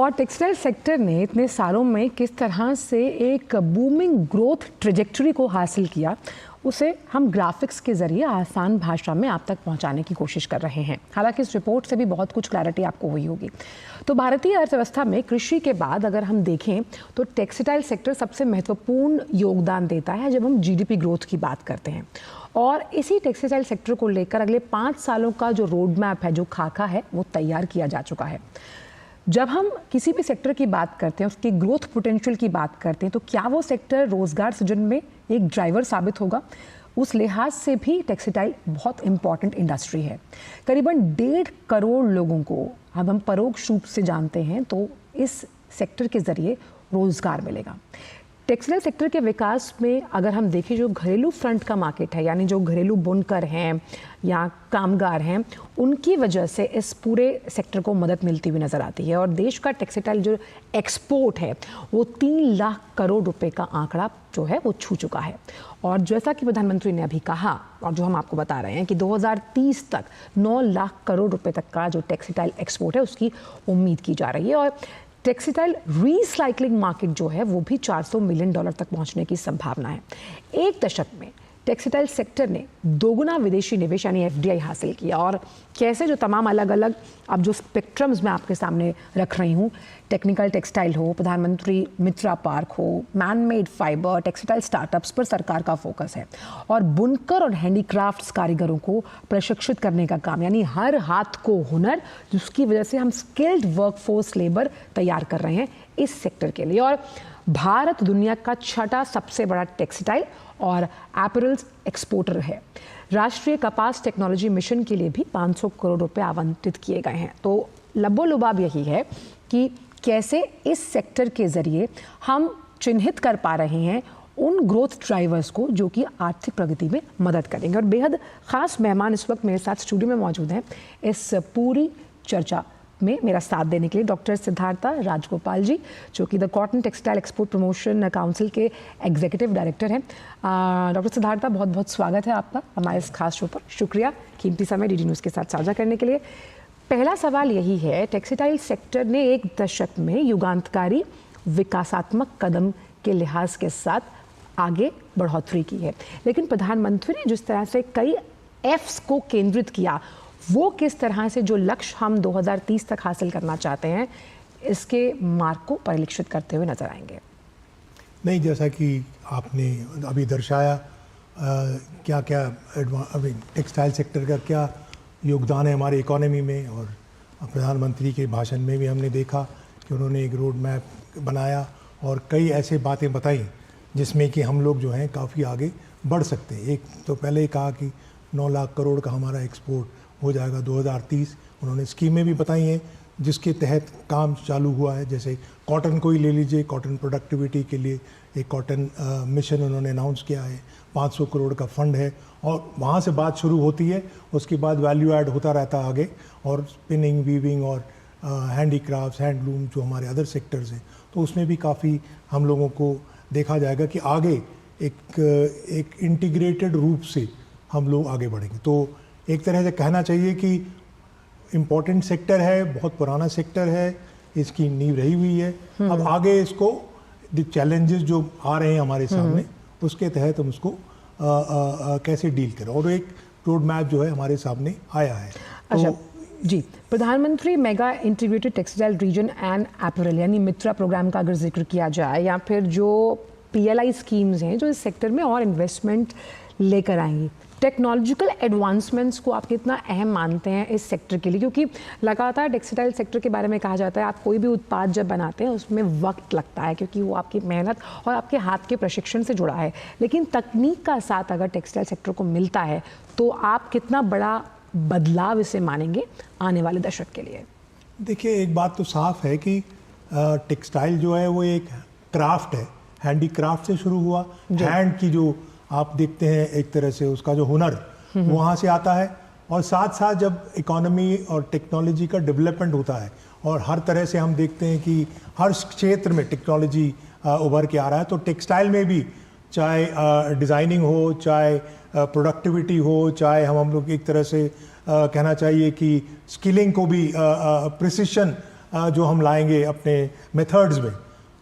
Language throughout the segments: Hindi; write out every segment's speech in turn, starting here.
और टेक्सटाइल सेक्टर ने इतने सालों में किस तरह से एक बूमिंग ग्रोथ ट्रेजेक्टरी को हासिल किया, उसे हम ग्राफिक्स के ज़रिए आसान भाषा में आप तक पहुंचाने की कोशिश कर रहे हैं। हालांकि इस रिपोर्ट से भी बहुत कुछ क्लैरिटी आपको हुई होगी। तो भारतीय अर्थव्यवस्था में कृषि के बाद अगर हम देखें तो टेक्सटाइल सेक्टर सबसे महत्वपूर्ण योगदान देता है जब हम जीडीपी ग्रोथ की बात करते हैं। और इसी टेक्सटाइल सेक्टर को लेकर अगले 5 सालों का जो रोड मैप है, जो खाका है, वो तैयार किया जा चुका है। जब हम किसी भी सेक्टर की बात करते हैं, उसकी ग्रोथ पोटेंशियल की बात करते हैं, तो क्या वो सेक्टर रोजगार सृजन में एक ड्राइवर साबित होगा? उस लिहाज से भी टेक्सटाइल बहुत इंपॉर्टेंट इंडस्ट्री है। करीबन 1.5 करोड़ लोगों को अब हम परोक्ष रूप से जानते हैं, तो इस सेक्टर के जरिए रोजगार मिलेगा। टेक्सटाइल सेक्टर के विकास में अगर हम देखें, जो घरेलू फ्रंट का मार्केट है, यानी जो घरेलू बुनकर हैं या कामगार हैं, उनकी वजह से इस पूरे सेक्टर को मदद मिलती हुई नज़र आती है। और देश का टेक्सटाइल जो एक्सपोर्ट है वो 3 लाख करोड़ रुपए का आंकड़ा जो है वो छू चुका है। और जैसा कि प्रधानमंत्री ने अभी कहा और जो हम आपको बता रहे हैं कि 2030 तक 9 लाख करोड़ रुपए तक का जो टेक्सटाइल एक्सपोर्ट है उसकी उम्मीद की जा रही है। और टेक्सटाइल रीसाइक्लिंग मार्केट जो है वो भी $400 मिलियन तक पहुंचने की संभावना है। 1 दशक में टेक्सटाइल सेक्टर ने दोगुना विदेशी निवेश यानी एफडीआई हासिल किया। और कैसे जो तमाम अलग अलग अब जो स्पेक्ट्रम्स मैं आपके सामने रख रही हूँ, टेक्निकल टेक्सटाइल हो, प्रधानमंत्री मित्रा पार्क हो, man made fibre, textile startups पर सरकार का फोकस है। और बुनकर और हैंडीक्राफ्ट्स कारीगरों को प्रशिक्षित करने का काम, यानी हर हाथ को हुनर, जिसकी वजह से हम स्किल्ड वर्कफोर्स लेबर तैयार कर रहे हैं इस सेक्टर के लिए। और भारत दुनिया का 6ठा सबसे बड़ा टेक्सटाइल और एपरल्स एक्सपोर्टर है। राष्ट्रीय कपास टेक्नोलॉजी मिशन के लिए भी 500 करोड़ रुपए आवंटित किए गए हैं। तो लबोलुबाब यही है कि कैसे इस सेक्टर के जरिए हम चिन्हित कर पा रहे हैं उन ग्रोथ ड्राइवर्स को जो कि आर्थिक प्रगति में मदद करेंगे। और बेहद खास मेहमान इस वक्त मेरे साथ स्टूडियो में मौजूद हैं इस पूरी चर्चा में मेरा साथ देने के लिए डॉक्टर सिद्धार्था राजगोपाल जी, जो कि the cotton textile export promotion council के एग्जीक्यूटिव डायरेक्टर हैं। डॉक्टर सिद्धार्था, बहुत बहुत स्वागत है आपका हमारे इस खास शो पर। शुक्रिया कीमती समय डीडी न्यूज़ के साथ साझा करने के लिए। पहला सवाल यही है, टेक्सटाइल सेक्टर ने 1 दशक में युगांतकारी विकासात्मक कदम के लिहाज के साथ आगे बढ़ोतरी की है, लेकिन प्रधानमंत्री ने जिस तरह से कई एफ्स को केंद्रित किया, वो किस तरह से जो लक्ष्य हम 2030 तक हासिल करना चाहते हैं, इसके मार्ग को परिलक्षित करते हुए नजर आएंगे। नहीं, जैसा कि आपने अभी दर्शाया, क्या क्या अभी टेक्सटाइल सेक्टर का क्या योगदान है हमारे इकोनॉमी में, और प्रधानमंत्री के भाषण में भी हमने देखा कि उन्होंने एक रोड मैप बनाया और कई ऐसे बातें बताई जिसमें कि हम लोग जो हैं काफ़ी आगे बढ़ सकते हैं। एक तो पहले ही कहा कि 9 लाख करोड़ का हमारा एक्सपोर्ट हो जाएगा 2030। उन्होंने स्कीमें भी बताई हैं जिसके तहत काम चालू हुआ है। जैसे कॉटन को ही ले लीजिए, कॉटन प्रोडक्टिविटी के लिए एक कॉटन मिशन उन्होंने अनाउंस किया है, 500 करोड़ का फंड है, और वहाँ से बात शुरू होती है। उसके बाद वैल्यू ऐड होता रहता है आगे, और स्पिनिंग, वीविंग और हैंडीक्राफ्ट्स, हैंडलूम जो हमारे अदर सेक्टर्स हैं, तो उसमें भी काफ़ी हम लोगों को देखा जाएगा कि आगे एक इंटीग्रेटेड रूप से हम लोग आगे बढ़ेंगे। तो एक तरह से कहना चाहिए कि इम्पोर्टेंट सेक्टर है, बहुत पुराना सेक्टर है, इसकी नींव रही हुई है। अब आगे इसको चैलेंजेस जो आ रहे हैं हमारे सामने, उसके तहत हम उसको कैसे डील करें, और एक रोड मैप जो है हमारे सामने आया है। अच्छा जी, प्रधानमंत्री mega integrated textile reason and apparel यानी मित्रा प्रोग्राम का अगर जिक्र किया जाए, या फिर जो PLI स्कीम्स हैं जो इस सेक्टर में और इन्वेस्टमेंट लेकर आएंगी, टेक्नोलॉजिकल एडवांसमेंट्स को आप कितना अहम मानते हैं इस सेक्टर के लिए? क्योंकि लगातार टेक्सटाइल सेक्टर के बारे में कहा जाता है, आप कोई भी उत्पाद जब बनाते हैं उसमें वक्त लगता है, क्योंकि वो आपकी मेहनत और आपके हाथ के प्रशिक्षण से जुड़ा है। लेकिन तकनीक का साथ अगर टेक्सटाइल सेक्टर को मिलता है, तो आप कितना बड़ा बदलाव इसे मानेंगे आने वाले दशक के लिए? देखिए, एक बात तो साफ है कि टेक्सटाइल जो है वो एक क्राफ्ट है, हैंडीक्राफ्ट से शुरू हुआ। हैंड की जो आप देखते हैं एक तरह से उसका जो हुनर वहाँ से आता है, और साथ साथ जब इकोनॉमी और टेक्नोलॉजी का डेवलपमेंट होता है और हर तरह से हम देखते हैं कि हर क्षेत्र में टेक्नोलॉजी उभर के आ रहा है, तो टेक्सटाइल में भी चाहे डिज़ाइनिंग हो, चाहे प्रोडक्टिविटी हो, चाहे हम लोग एक तरह से कहना चाहिए कि स्किलिंग को भी प्रिसिशन जो हम लाएंगे अपने मेथड्स में,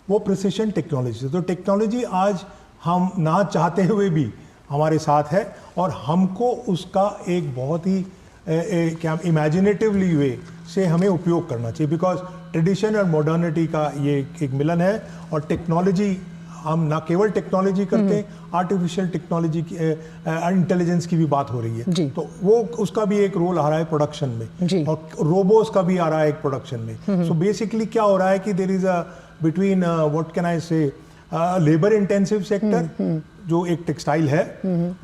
वो प्रिसिशन टेक्नोलॉजी से। तो टेक्नोलॉजी आज हम ना चाहते हुए भी हमारे साथ है, और हमको उसका एक बहुत ही क्या इमेजिनेटिवली वे से हमें उपयोग करना चाहिए, बिकॉज ट्रेडिशन और मॉडर्निटी का ये एक मिलन है। और टेक्नोलॉजी, हम ना केवल टेक्नोलॉजी करते हैं, आर्टिफिशियल टेक्नोलॉजी की इंटेलिजेंस की भी बात हो रही है, तो वो उसका भी एक रोल आ रहा है प्रोडक्शन में, और रोबोट्स का भी आ रहा है एक प्रोडक्शन में। सो बेसिकली क्या हो रहा है कि there is a between what can I say labour intensive sector जो एक टेक्सटाइल है,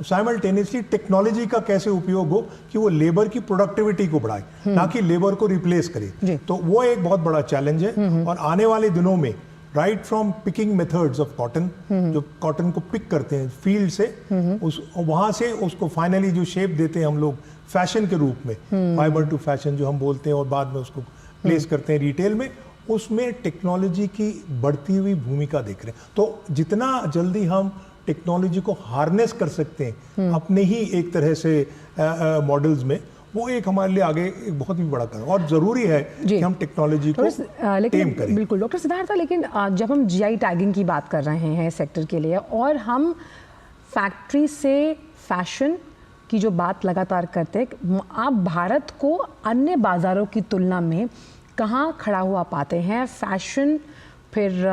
साइमल्टेनियसली टेक्नोलॉजी का कैसे उपयोग हो कि वो लेबर की प्रोडक्टिविटी को बढ़ाए, ना कि लेबर को रिप्लेस करे। तो वो एक बहुत बड़ा चैलेंज है। और आने वाले दिनों में right from picking methods of cotton, जो कॉटन को पिक करते हैं फील्ड से, उस वहाँ से उसको फाइनली जो शेप देते हैं हम लोग फैशन के रूप में, फाइबर टू फैशन जो हम बोलते हैं, और बाद में उसको प्लेस करते हैं रिटेल में, उसमें टेक्नोलॉजी की बढ़ती हुई भूमिका देख रहे हैं। तो जितना जल्दी हम टेक्नोलॉजी को हार्नेस कर सकते हैं अपने ही एक तरह से मॉडल्स में, वो एक हमारे लिए आगे एक बहुत ही बड़ा काम, और ज़रूरी है कि हम टेक्नोलॉजी को टेम करें। बिल्कुल डॉक्टर सिद्धार्थ, लेकिन जब हम जीआई टैगिंग की बात कर रहे हैं सेक्टर के लिए, और हम फैक्ट्री से फैशन की जो बात लगातार करते हैं, आप भारत को अन्य बाज़ारों की तुलना में कहाँ खड़ा हुआ पाते हैं फैशन, फिर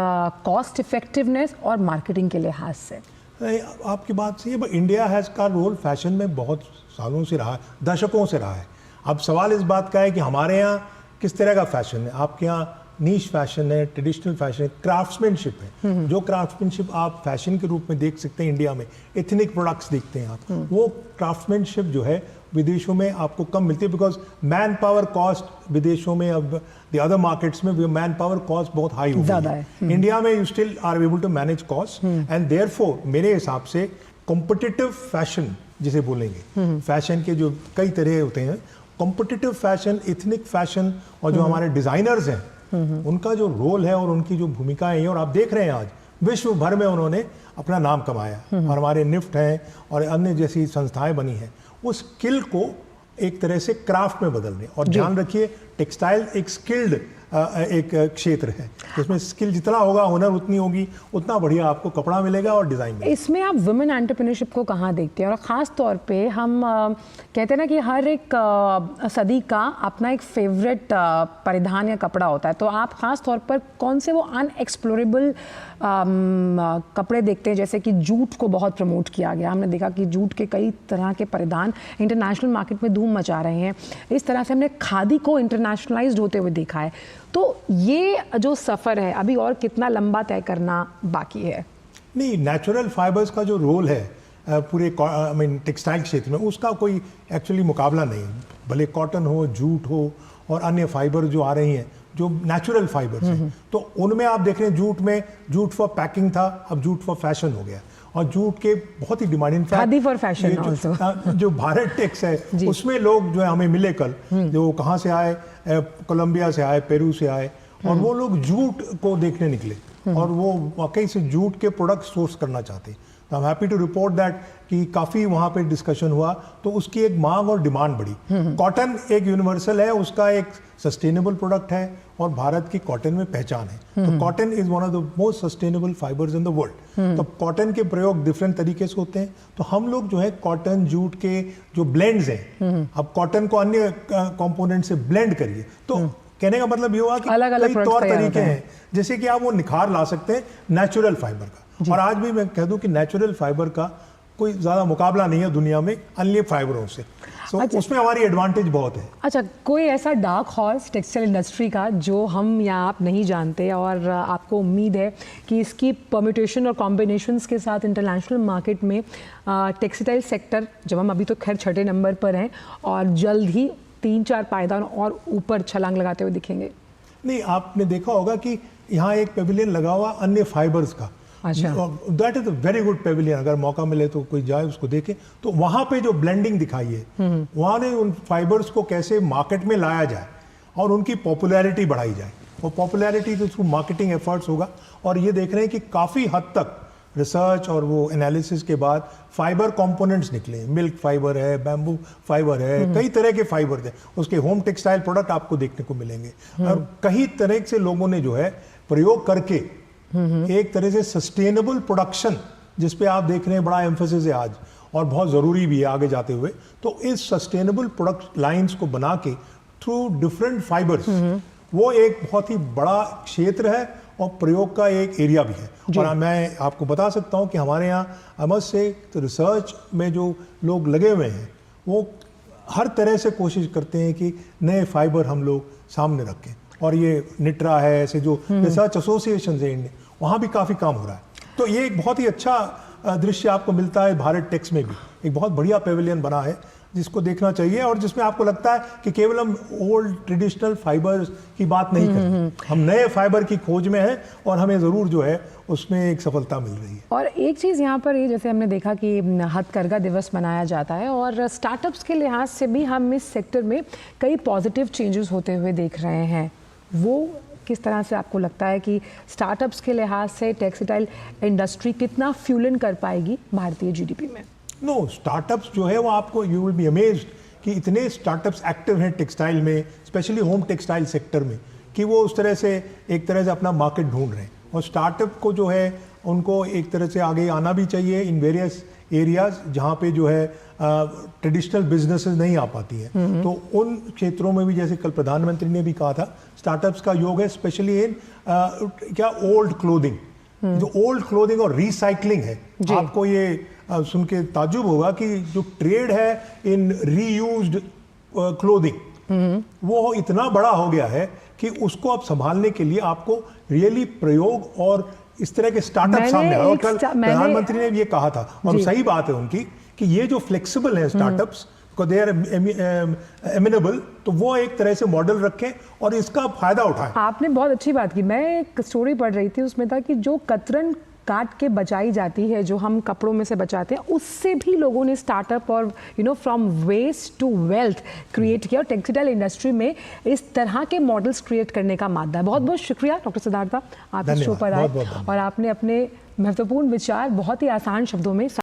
कॉस्ट इफेक्टिवनेस और मार्केटिंग के लिहाज से? आपकी बात सही है, बट इंडिया हैज़ का रोल फैशन में बहुत सालों से रहा है, दशकों से रहा है। अब सवाल इस बात का है कि हमारे यहाँ किस तरह का फैशन है। आपके यहाँ नीश फैशन है, ट्रेडिशनल फैशन है, क्राफ्ट्समैनशिप है। जो क्राफ्ट्समैनशिप आप फैशन के रूप में देख सकते हैं इंडिया में, एथनिक प्रोडक्ट्स देखते हैं आप, वो क्राफ्ट्समैनशिप जो है विदेशों में आपको कम मिलती है, बिकॉज मैन पावर कॉस्ट विदेशों में, अब द अदर मार्केट्स में मैन पावर कॉस्ट बहुत हाई हो गई है। इंडिया में you still are able to manage cost, and therefore मेरे हिसाब से कॉम्पिटिटिव फैशन जिसे बोलेंगे, फैशन के जो कई तरह होते हैं, कॉम्पिटिटिव फैशन, एथनिक फैशन, और जो हमारे डिज़ाइनर्स हैं उनका जो रोल है और उनकी जो भूमिकाएं हैं, और आप देख रहे हैं आज विश्व भर में उन्होंने अपना नाम कमाया, और हमारे निफ्ट हैं और अन्य जैसी संस्थाएं बनी हैं, वो स्किल को एक तरह से क्राफ्ट में बदल रहे हैं। और ध्यान रखिए, टेक्सटाइल एक स्किल्ड एक क्षेत्र है, इसमें स्किल जितना होगा, हुनर उतनी होगी, उतना बढ़िया आपको कपड़ा मिलेगा और डिज़ाइन मिलेगा। इसमें आप वुमेन एंटरप्रेन्योरशिप को कहाँ देखते हैं? और ख़ास तौर पे हम कहते हैं ना कि हर एक सदी का अपना एक फेवरेट परिधान या कपड़ा होता है, तो आप ख़ास तौर पर कौन से वो अनएक्सप्लोरेबल कपड़े देखते हैं? जैसे कि जूट को बहुत प्रमोट किया गया, हमने देखा कि जूट के कई तरह के परिधान इंटरनेशनल मार्केट में धूम मचा रहे हैं। इस तरह से हमने खादी को इंटरनेशनलाइज्ड होते हुए देखा है। तो ये जो सफ़र है अभी और कितना लंबा तय करना बाकी है? नहीं, नेचुरल फाइबर्स का जो रोल है पूरे टेक्सटाइल क्षेत्र में, उसका कोई एक्चुअली मुकाबला नहीं है। भले कॉटन हो, जूट हो, और अन्य फाइबर जो आ रही हैं जो नेचुरल फाइबर्स हैं, तो उनमें आप देख रहे हैं जूट में, जूट फॉर पैकिंग था, अब जूट फॉर फैशन हो गया, और जूट के बहुत ही demand, khadi for fashion also. जो भारत टेक्स है उसमें लोग जो है हमें मिले कल, जो कहाँ से आए, कोलंबिया से आए, पेरू से आए, और वो लोग जूट को देखने निकले, और वो वाकई से जूट के प्रोडक्ट सोर्स करना चाहते। तो I am happy to report that कि काफ़ी वहाँ पे डिस्कशन हुआ, तो उसकी एक मांग और डिमांड बढ़ी। कॉटन एक यूनिवर्सल है, उसका एक सस्टेनेबल प्रोडक्ट है, और भारत की कॉटन में पहचान है। तो cotton is one of the most sustainable fibres in the world. तो कॉटन के प्रयोग डिफरेंट तरीके से होते हैं। तो हम लोग जो है कॉटन जूट के जो ब्लेंड्स हैं, अब कॉटन को अन्य कंपोनेंट से ब्लेंड करिए, तो कहने का मतलब ये हुआ कि कई तौर तरीके हैं, जैसे कि आप वो निखार ला सकते हैं नेचुरल फाइबर का। और आज भी मैं कह दूं कि नेचुरल फाइबर का कोई ज़्यादा मुकाबला नहीं है दुनिया में अन्य फाइबरों से। अच्छा, उसमें हमारी एडवांटेज बहुत है। अच्छा, कोई ऐसा डार्क हॉर्स टेक्सटाइल इंडस्ट्री का जो हम या आप नहीं जानते, और आपको उम्मीद है कि इसकी परम्यूटेशन और कॉम्बिनेशंस के साथ इंटरनेशनल मार्केट में टेक्सटाइल सेक्टर, जब हम अभी तो खैर 6ठे नंबर पर हैं, और जल्द ही 3-4 पायदान और ऊपर छलांग लगाते हुए दिखेंगे? नहीं, आपने देखा होगा कि यहाँ एक पेविलियन लगा हुआ अन्य फाइबर्स का। अच्छा, that is a very good Pavilion, अगर मौका मिले तो कोई जाए उसको देखे। तो वहाँ पे जो ब्लेंडिंग दिखाई है, वहाँ ने उन फाइबर्स को कैसे मार्केट में लाया जाए और उनकी पॉपुलैरिटी बढ़ाई जाए, और पॉपुलैरिटी तो थ्रू मार्केटिंग एफर्ट्स होगा। और ये देख रहे हैं कि काफ़ी हद तक रिसर्च और वो एनालिसिस के बाद फाइबर कंपोनेंट्स निकले, मिल्क फाइबर है, बैम्बू फाइबर है, कई तरह के फाइबर हैं, उसके होम टेक्सटाइल प्रोडक्ट आपको देखने को मिलेंगे। और कई तरह से लोगों ने जो है प्रयोग करके एक तरह से सस्टेनेबल प्रोडक्शन, जिस पे आप देख रहे हैं बड़ा एम्फेसिस है आज और बहुत ज़रूरी भी है आगे जाते हुए, तो इस सस्टेनेबल प्रोडक्ट लाइंस को बना के थ्रू डिफरेंट फाइबर्स, वो एक बहुत ही बड़ा क्षेत्र है और प्रयोग का एक एरिया भी है। और मैं आपको बता सकता हूं कि हमारे यहाँ अमस से तो रिसर्च में जो लोग लगे हुए हैं वो हर तरह से कोशिश करते हैं कि नए फाइबर हम लोग सामने रखें। और ये निट्रा है, ऐसे जो रिसर्च एसोसिएशन है इंडिया, वहाँ भी काफ़ी काम हो रहा है। तो ये एक बहुत ही अच्छा दृश्य आपको मिलता है भारत टेक्स में भी, एक बहुत बढ़िया पेविलियन बना है जिसको देखना चाहिए और जिसमें आपको लगता है कि केवल हम ओल्ड ट्रेडिशनल फाइबर्स की बात नहीं कर रहे, हम नए फाइबर की खोज में हैं और हमें ज़रूर जो है उसमें एक सफलता मिल रही है। और एक चीज़ यहाँ पर ये, जैसे हमने देखा कि हथकरघा दिवस मनाया जाता है और स्टार्टअप्स के लिहाज से भी हम इस सेक्टर में कई पॉजिटिव चेंजेस होते हुए देख रहे हैं, वो किस तरह से आपको लगता है कि स्टार्टअप्स के लिहाज से टेक्सटाइल इंडस्ट्री कितना फ्यूल इन कर पाएगी भारतीय जीडीपी में? नो, स्टार्टअप्स जो है वो आपको, यू विल बी अमेज्ड कि इतने स्टार्टअप्स एक्टिव हैं टेक्सटाइल में, स्पेशली होम टेक्सटाइल सेक्टर में, कि वो उस तरह से एक तरह से अपना मार्केट ढूंढ रहे हैं। और स्टार्टअप को जो है उनको एक तरह से आगे आना भी चाहिए इन वेरियस एरियाज जहाँ पे जो है ट्रेडिशनल बिजनेसेस नहीं आ पाती हैं। तो उन क्षेत्रों में भी, जैसे कल प्रधानमंत्री ने भी कहा था, स्टार्टअप्स का योग है स्पेशली इन क्या ओल्ड क्लोथिंग, जो ओल्ड क्लोथिंग और रिसाइकलिंग है। आपको ये सुन के ताज्जुब होगा कि जो ट्रेड है इन रीयूज्ड क्लोथिंग, वो इतना बड़ा हो गया है कि उसको अब संभालने के लिए आपको रियली प्रयोग और इस तरह के स्टार्टअप सामने आए। और कल प्रधानमंत्री ने ये कहा था, और सही बात है उनकी, कि ये जो फ्लेक्सिबल है स्टार्टअप्स को, दे आर एमिनेबल, तो वो एक तरह से मॉडल रखें और इसका फायदा उठाएं। आपने बहुत अच्छी बात की। मैं एक स्टोरी पढ़ रही थी, उसमें था कि जो कतरन काट के बचाई जाती है, जो हम कपड़ों में से बचाते हैं, उससे भी लोगों ने स्टार्टअप और from waste to wealth create किया। और टेक्सटाइल इंडस्ट्री में इस तरह के मॉडल्स क्रिएट करने का मादा है। बहुत बहुत शुक्रिया डॉक्टर सिद्धार्थ, आप इस शो पर आए और आपने अपने महत्वपूर्ण विचार बहुत ही आसान शब्दों में